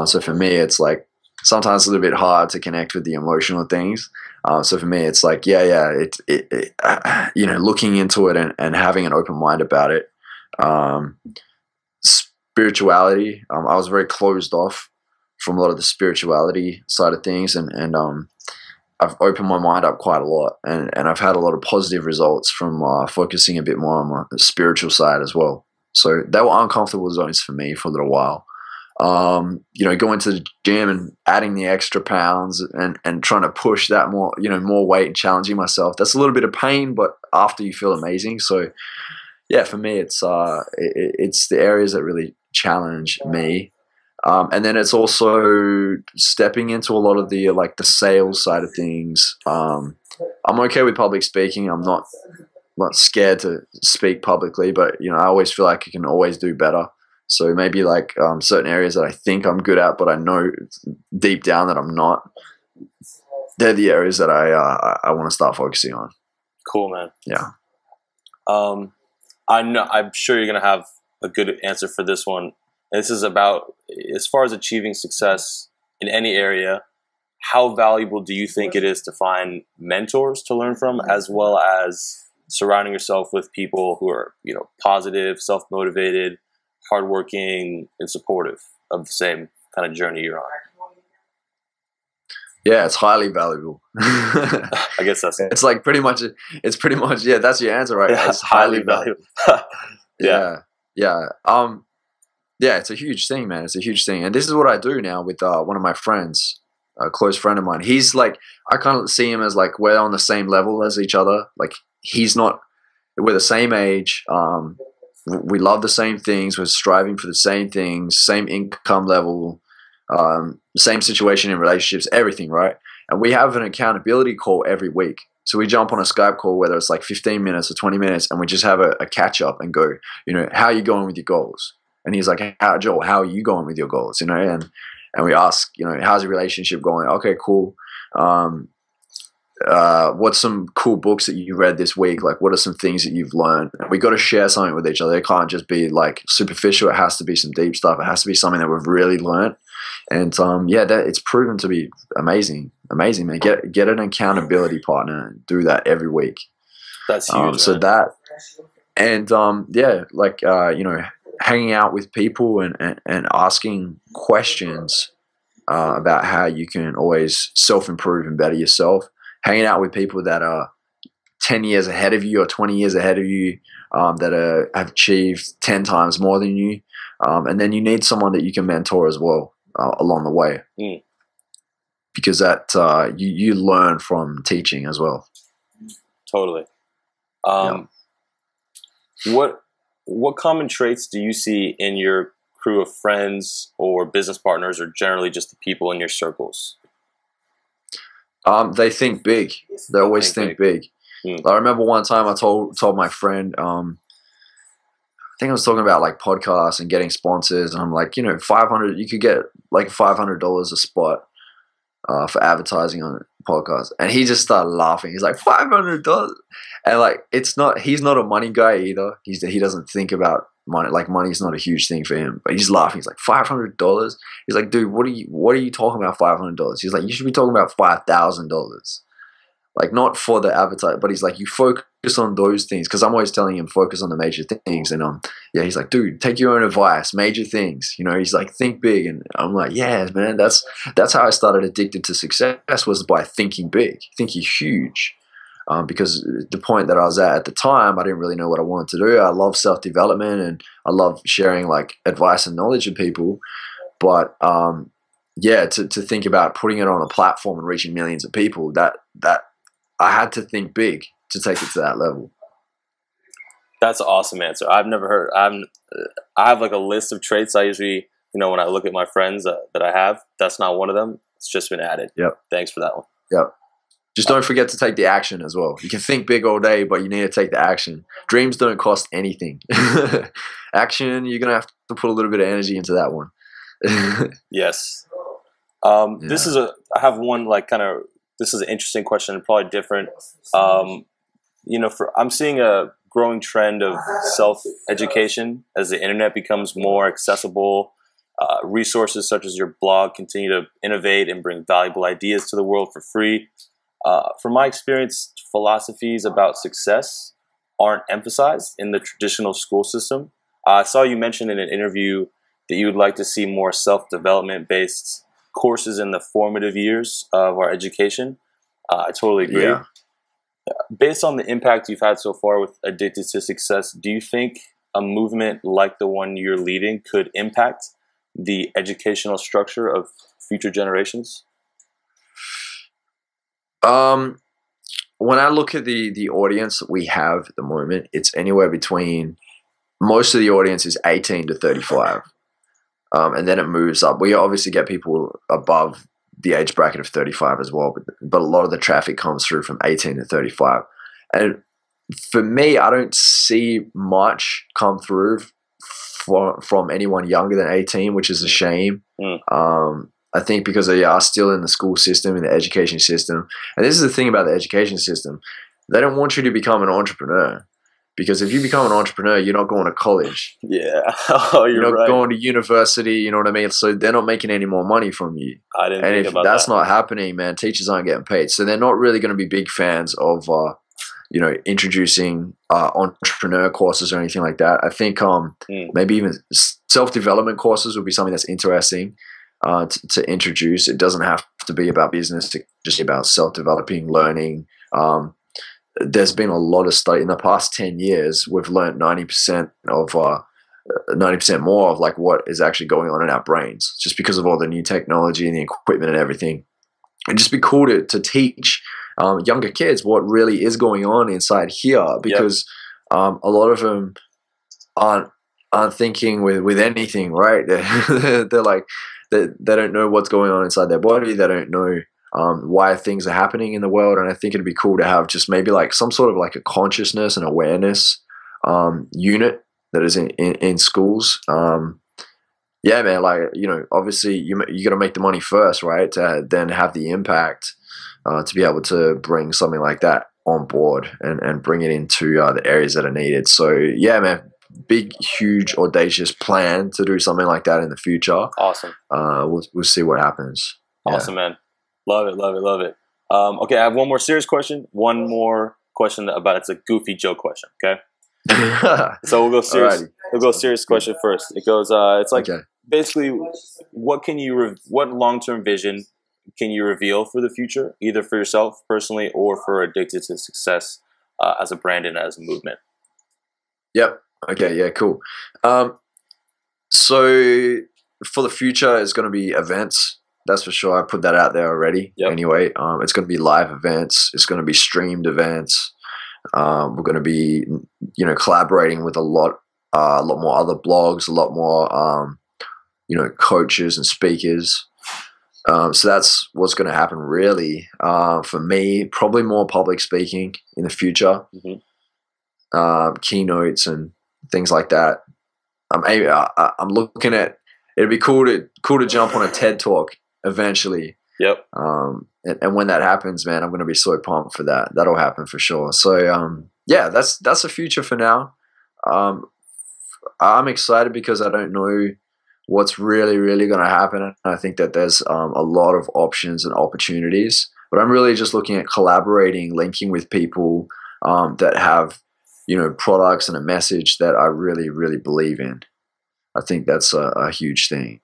So for me, it's like sometimes it's a little bit hard to connect with the emotional things. So for me, it's like, looking into it and having an open mind about it. Spirituality. I was very closed off from a lot of the spirituality side of things, and I've opened my mind up quite a lot, and I've had a lot of positive results from focusing a bit more on the spiritual side as well. So they were uncomfortable zones for me for a little while. Going to the gym and adding the extra pounds and trying to push that more weight and challenging myself. That's a little bit of pain, but after you feel amazing. So yeah, for me, it's the areas that really challenge me. And then it's also stepping into a lot of the sales side of things. I'm okay with public speaking. I'm not scared to speak publicly, but I always feel like I can always do better. So maybe certain areas that I think I'm good at, but I know deep down that I'm not. They're the areas that I want to start focusing on. Cool, man. Yeah. I'm sure you're gonna have a good answer for this one. This is about, as far as achieving success in any area, how valuable do you think it is to find mentors to learn from, as well as surrounding yourself with people who are positive, self-motivated, hardworking, and supportive of the same kind of journey you're on? Yeah, it's highly valuable. I guess that's it's pretty much yeah, that's your answer, right? Yeah, it's highly valuable. Yeah. Yeah, it's a huge thing, man. It's a huge thing. And this is what I do now with one of my friends, a close friend of mine. He's I kind of see him as we're on the same level as each other. We're the same age. We love the same things. We're striving for the same things, same income level, same situation in relationships, everything, right? And we have an accountability call every week. So we jump on a Skype call, whether it's 15 minutes or 20 minutes, and we just have a catch up and go, how are you going with your goals? And he's like, Joel, how are you going with your goals? And we ask, how's your relationship going? Okay, cool. What's some cool books that you read this week? What are some things that you've learned? We got to share something with each other. It can't just be superficial. It has to be some deep stuff. It has to be something that we've really learned. And it's proven to be amazing, man. Get an accountability partner and do that every week. That's huge. So And yeah, like hanging out with people and asking questions about how you can always self-improve and better yourself. Hanging out with people that are 10 years ahead of you or 20 years ahead of you, that have achieved 10 times more than you. And then you need someone that you can mentor as well along the way. Because that you learn from teaching as well. Totally. What common traits do you see in your crew of friends or business partners, or generally just the people in your circles? They think big. They always think big. I remember one time I told my friend, I think I was talking about like podcasts and getting sponsors, and I'm like, you could get like $500 a spot for advertising on a podcast. And he just started laughing. He's like, $500? And like, he's not a money guy either. He doesn't think about money. Like, money's not a huge thing for him, but he's laughing. He's like, $500? He's like, dude, what are you talking about $500? He's like, you should be talking about $5,000. Like, not for the advertising, but he's like, you focus on those things. Cause I'm always telling him, focus on the major things. And yeah, he's like, dude, take your own advice, major things. He's like, think big. And I'm like, yeah, man, that's how I started Addicted to Success, was by thinking big, thinking huge. Because the point that I was at the time, I didn't really know what I wanted to do. I love self-development and I love sharing like advice and knowledge with people. But yeah, to think about putting it on a platform and reaching millions of people, that I had to think big to take it to that level. That's an awesome answer. I've never heard. I have like a list of traits I usually, when I look at my friends that I have, that's not one of them. It's just been added. Yep. Thanks for that one. Yep. Just don't forget to take the action as well. You can think big all day, but you need to take the action. Dreams don't cost anything. Action, you're going to have to put a little bit of energy into that one. Yes. I have one this is an interesting question, probably different. I'm seeing a growing trend of self-education as the internet becomes more accessible. Resources such as your blog continue to innovate and bring valuable ideas to the world for free. From my experience, philosophies about success aren't emphasized in the traditional school system. I saw you mention in an interview that you would like to see more self-development based courses in the formative years of our education. I totally agree. Yeah. Based on the impact you've had so far with Addicted to Success, do you think a movement like the one you're leading could impact the educational structure of future generations? When I look at the audience that we have at the moment, it's anywhere between, most of the audience is 18 to 35. And then it moves up. We obviously get people above the age bracket of 35 as well, but a lot of the traffic comes through from 18 to 35. And for me, I don't see much come through from anyone younger than 18, which is a shame. I think because they are still in the school system, in the education system. And this is the thing about the education system. They don't want you to become an entrepreneur. Because if you become an entrepreneur, you're not going to college. Yeah. Oh, you're not right. going to university, you know what I mean? So they're not making any more money from you. I didn't think about that. And if that's not happening, man, teachers aren't getting paid. So they're not really going to be big fans of, introducing entrepreneur courses or anything like that. I think maybe even self-development courses would be something that's interesting to introduce. It doesn't have to be about business, to just be about self-developing, learning. There's been a lot of study in the past 10 years. We've learned 90% more of like what is actually going on in our brains, just because of all the new technology and the equipment and everything. It'd just be cool to teach younger kids what really is going on inside here, because a lot of them aren't thinking with anything, right? They're like, they don't know what's going on inside their body. They don't know why things are happening in the world. And I think it'd be cool to have just maybe like some sort of like a consciousness and awareness unit that is in schools. Yeah, man, like, obviously you got to make the money first, right? To then have the impact to be able to bring something like that on board and bring it into the areas that are needed. So yeah, man, big, huge, audacious plan to do something like that in the future. Awesome. We'll see what happens. Awesome, man. Love it, love it, love it. Okay, I have one more serious question. One more question about, it's a goofy joke question, okay? So we'll go serious. Alrighty. We'll go serious question first. It goes. It's like Okay. basically, what long-term vision can you reveal for the future, either for yourself personally or for Addicted to Success as a brand and as a movement? Yep. Okay. Yeah. Cool. So for the future, it's going to be events. That's for sure. I put that out there already. Yep. Anyway, it's going to be live events. It's going to be streamed events. We're going to be, collaborating with a lot more other blogs, a lot more, coaches and speakers. So that's what's going to happen really. For me, probably more public speaking in the future, keynotes and things like that. I'm looking at. It'd be cool to jump on a TED Talk eventually. Yep. And when that happens, man, I'm going to be so pumped for that. That'll happen for sure. So yeah, that's the future for now. I'm excited because I don't know what's really going to happen. I think that there's a lot of options and opportunities, but I'm really just looking at collaborating, linking with people that have, products and a message that I really believe in. I think that's a huge thing.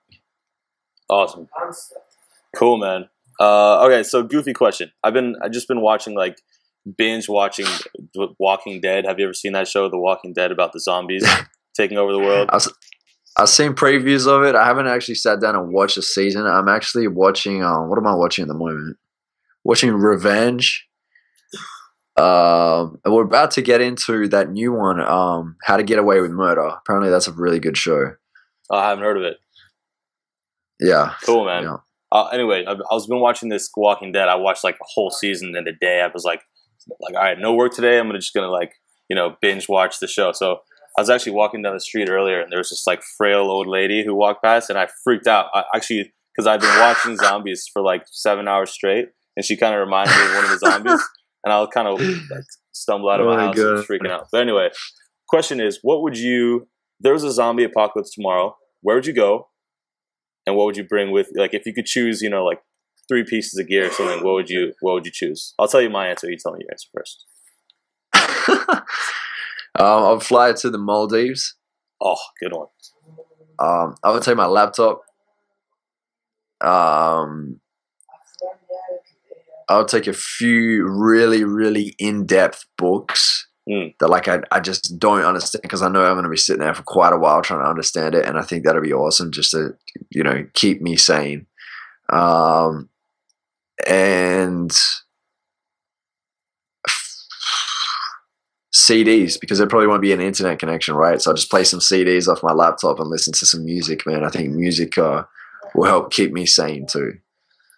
Awesome. Cool, man. Okay, so goofy question. I've just been watching, like, binge watching Walking Dead. Have you ever seen that show, The Walking Dead, about the zombies taking over the world? I've seen previews of it. I haven't actually sat down and watched a season. I'm actually watching. What am I watching at the moment? Watching Revenge. And we're about to get into that new one, How to Get Away with Murder. Apparently, that's a really good show. Oh, I haven't heard of it. Yeah. Cool, man. Yeah. Anyway, I was been watching this Walking Dead. I watched like a whole season in a day. I was like, all right, no work today. I'm just gonna binge watch the show. So I was actually walking down the street earlier, and there was this like frail old lady who walked past, and I freaked out. Because I've been watching zombies for like 7 hours straight, and she kind of reminded me of one of the zombies, and I'll kind of like stumble out of my house and freaking out. But anyway, question is, there was a zombie apocalypse tomorrow. Where would you go? And what would you bring with, like, if you could choose, like 3 pieces of gear or something, what would you choose? I'll tell you my answer. You tell me your answer first. I'll fly to the Maldives. Oh, good one. I would take my laptop. I would take a few really in-depth books that like I just don't understand, because I know I'm going to be sitting there for quite a while trying to understand it, and I think that'll be awesome just to keep me sane. And CDs, because there probably won't be an internet connection, right? So I'll just play some CDs off my laptop and listen to some music, man. I think music will help keep me sane too.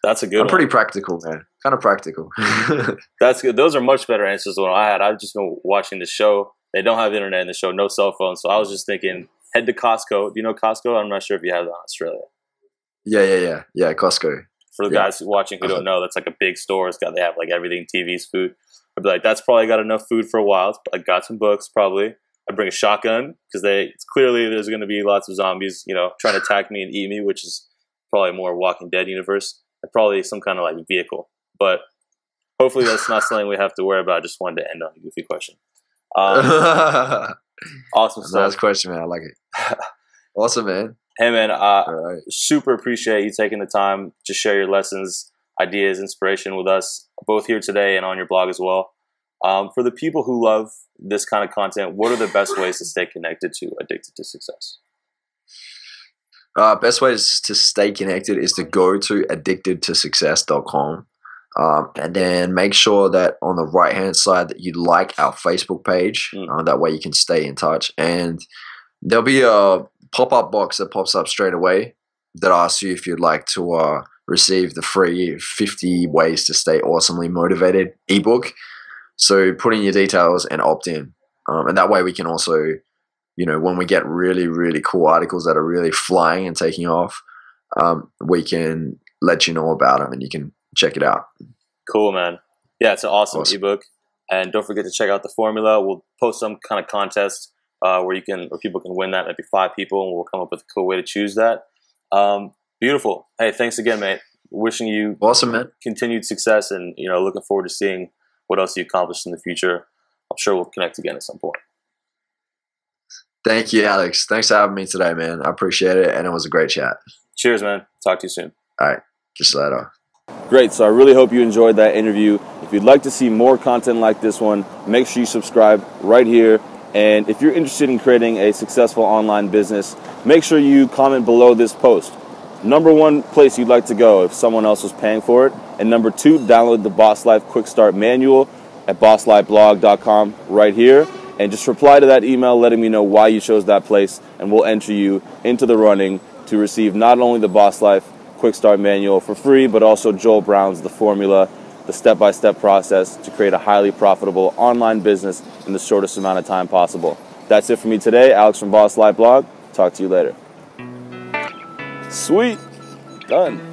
That's a good one. I'm pretty practical, man. Kind of practical. That's good. Those are much better answers than what I had. I've just been watching the show. They don't have internet in the show, no cell phone. So I was just thinking, head to Costco. Do you know Costco? I'm not sure if you have that in Australia. Yeah, Costco. For the guys watching who don't know, that's like a big store. They have like everything, TVs, food. I'd be like, that's probably got enough food for a while. I got some books, probably. I'd bring a shotgun, because clearly there's going to be lots of zombies, trying to attack me and eat me, which is probably more Walking Dead universe. And probably some kind of like vehicle. But hopefully that's not something we have to worry about. I just wanted to end on a goofy question. Awesome stuff. Nice question, man. I like it. Awesome, man. Hey, man. Right. Super appreciate you taking the time to share your lessons, ideas, inspiration with us, both here today and on your blog as well. For the people who love this kind of content, what are the best ways to stay connected to Addicted to Success? Best ways to stay connected is to go to addicted2success.com. And then make sure that on the right-hand side that you like our Facebook page. That way you can stay in touch. And there'll be a pop-up box that pops up straight away that asks you if you'd like to receive the free 50 Ways to Stay Awesomely Motivated ebook. So put in your details and opt in. And that way we can also, when we get really cool articles that are really flying and taking off, we can let you know about them and you can check it out. Cool, man. Yeah, it's an awesome ebook. And don't forget to check out the formula. We'll post some kind of contest where people can win that. Maybe 5 people, and we'll come up with a cool way to choose that. Beautiful. Hey, thanks again, mate. Wishing you continued success, and looking forward to seeing what else you accomplish in the future. I'm sure we'll connect again at some point. Thank you, Alex. Thanks for having me today, man. I appreciate it, and it was a great chat. Cheers, man. Talk to you soon. All right, just later. Great. So I really hope you enjoyed that interview. If you'd like to see more content like this one, make sure you subscribe right here. And if you're interested in creating a successful online business, make sure you comment below this post. Number one place you'd like to go if someone else was paying for it. And number two, download the Boss Life Quick Start Manual at bosslifeblog.com right here. And just reply to that email letting me know why you chose that place, and we'll enter you into the running to receive not only the Boss Life Quick Start Manual for free, but also Joel Brown's The Formula, the step-by-step process to create a highly profitable online business in the shortest amount of time possible. That's it for me today. Alex from Boss Life Blog. Talk to you later. Sweet. Done.